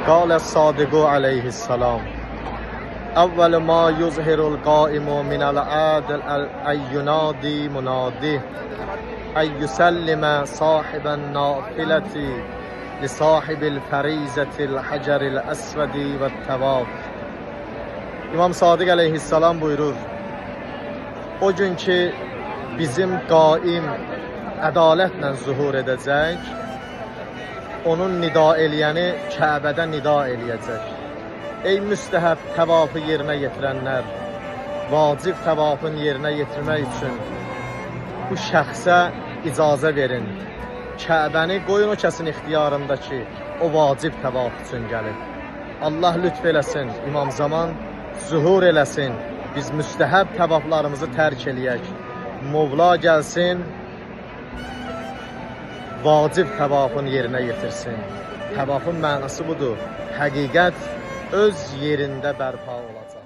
قال الصادق عليه السلام اول ما يظهر القائم من العدل أن ينادي منادي أن يسلم صاحب النافلة لصاحب الفریضة الحجر الأسود والطواف. İmam Sadiq aleyhissalam buyurur, o gün ki bizim qaim ədalətlə zuhur edəcək, onun nida eləyəni Kəbədə nida eləyəcək. Ey müstəhəb təvafı yerinə yetirənlər, vacib təvafın yerinə yetirmək üçün bu şəxsə icazə verin. Kəbəni qoyun o kəsin ixtiyarında ki, o vacib təvaf üçün gəlib. Allah lütf eləsin, İmam Zaman zuhur eləsin, biz müstəhəb təvaflarımızı tərk eləyək. Mevla gəlsin, vacib təvafın yerinə yetirsin. Təvafın mənası budur, həqiqət öz yerində bərpa olacaq.